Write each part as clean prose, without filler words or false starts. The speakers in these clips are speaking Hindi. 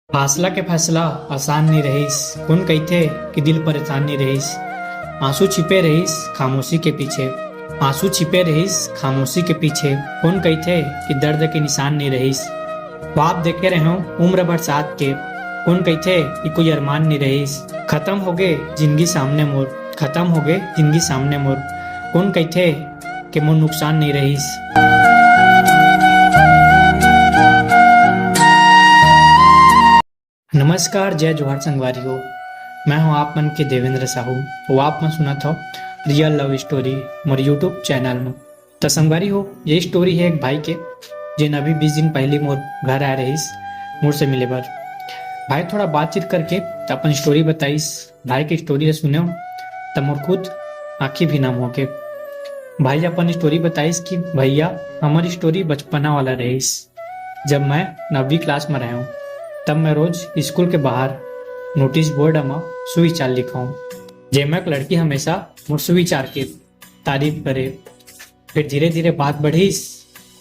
फासला के फैसला आसान नहीं रहीस। कौन कहते कि दिल परेशान नहीं रहीस। आंसू छिपे रहीस खामोशी के पीछे। आंसू छिपे रहीस खामोशी के पीछे। कौन कहते कि दर्द के निशान नहीं रहीस। ख्वाब देखे रहो उम्र भर साथ के। कौन कहते कि कोई अरमान नहीं रहीस। खत्म हो गए जिंदगी सामने मोर। खत्म हो गए जिंदगी सामने मोर। कौन कहते कि मोर नुकसान नहीं रहीस। नमस्कार, जय जोहार संगवारी हो। मैं हूं आप मन के देवेंद्र साहू। वो आप मन सुना था रियल लव स्टोरी मोर यूट्यूब चैनल में। तो संगवारी हो, ये स्टोरी है एक भाई के जिन अभी 20 दिन पहले मोर घर आ रहीस मोर से मिले बर। भाई थोड़ा बातचीत करके तो अपन स्टोरी बताइस। भाई की स्टोरी सुने तो मोर खुद आंखें भी नम होके। भाई अपन स्टोरी बताइस कि भैया हमारी स्टोरी बचपना वाला रहीस। जब मैं 9वीं क्लास में रहा हूँ तब मैं रोज स्कूल के बाहर नोटिस बोर्ड में सुविचार लिखा हूँ। जेमा एक लड़की हमेशा मोर सुविचार के तारीफ करे। फिर धीरे धीरे बात बढ़ीस।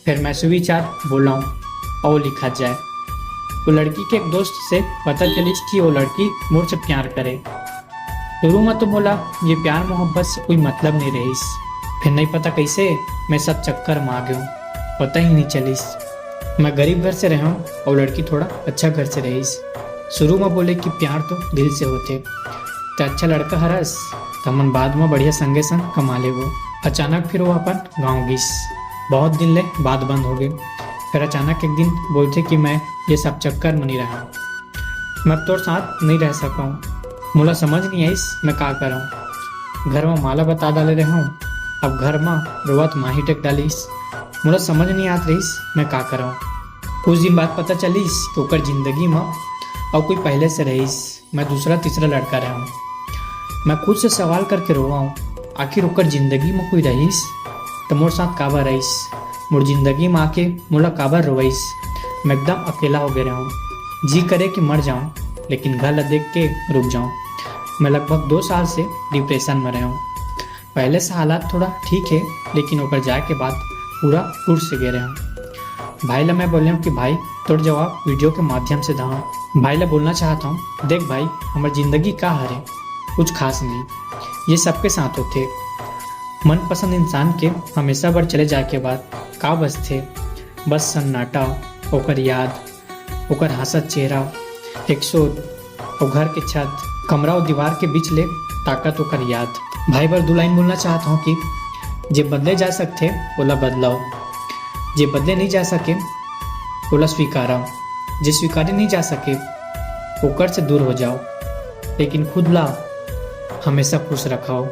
फिर मैं सुविचार बोला हूँ और लिखा जाए। वो लड़की के एक दोस्त से पता चलिस कि वो लड़की मोर से प्यार करे। शुरू में तो बोला ये प्यार मोहब्बत से कोई मतलब नहीं रहीस। फिर नहीं पता कैसे मैं सब चक्कर में आ गया हूँ, पता ही नहीं चलीस। मैं गरीब घर से रहा हूँ और लड़की थोड़ा अच्छा घर से रहीस। शुरू में बोले कि प्यार तो दिल से होते तो अच्छा लड़का हरस तो मन बाद में बढ़िया संगे संग कमा ले। वो अचानक फिर वो अपन गाँव गिस। बहुत दिन ले बात बंद हो गई। फिर अचानक एक दिन बोलते कि मैं ये सब चक्कर में नहीं रहा हूँ, मैं अब तोर साथ नहीं रह सका हूँ। मुला समझ नहीं आईस मैं क्या कर रहा हूँ। घर में माला बता डाले रहा हूँ, अब घर में रोवत माही टेक डालीस। मुला समझ नहीं आत रहीस मैं क्या कर रहा हूँ। कुछ दिन बाद पता चलीस तो ओकर जिंदगी में और कोई पहले से रहीस। मैं दूसरा तीसरा लड़का रहा हूँ। मैं खुद से सवाल करके रोवा हूँ, आखिर ओकर जिंदगी में कोई रहीस तो मोर साथ काबर रहीस। मोर जिंदगी में आके मोला काबर रोवईस। मैं एकदम अकेला हो गया रहा हूँ। जी करे कि मर जाऊँ लेकिन घर देख के रुक जाऊँ। मैं लगभग 2 साल से डिप्रेशन में रहा हूँ। पहले से हालात थोड़ा ठीक है लेकिन ओकर जाए के बाद पूरा टूट से गए रहा हूँ। भाई ला मैं बोल हूँ कि भाई तोड़ जवाब वीडियो के माध्यम से दाऊँ। भाई ला बोलना चाहता हूँ, देख भाई हमारी जिंदगी का हरे कुछ खास नहीं, ये सबके साथ होते। मनपसंद इंसान के हमेशा बार चले जाए के बाद का बस थे, बस सन्नाटा, ओकर याद, ओकर हंसत चेहरा, एक शोर और घर के छत, कमरा और दीवार के बीच ले ताकत ओकर याद। भाई बार 2 लाइन बोलना चाहता हूँ कि जे बदले जा सकते ओला बदलाओ, जे बदले नहीं जा सके ओला स्वीकारा, जे स्वीकारे नहीं जा सके ओकर से दूर हो जाओ, लेकिन खुद ला हमेशा खुश रखाओ।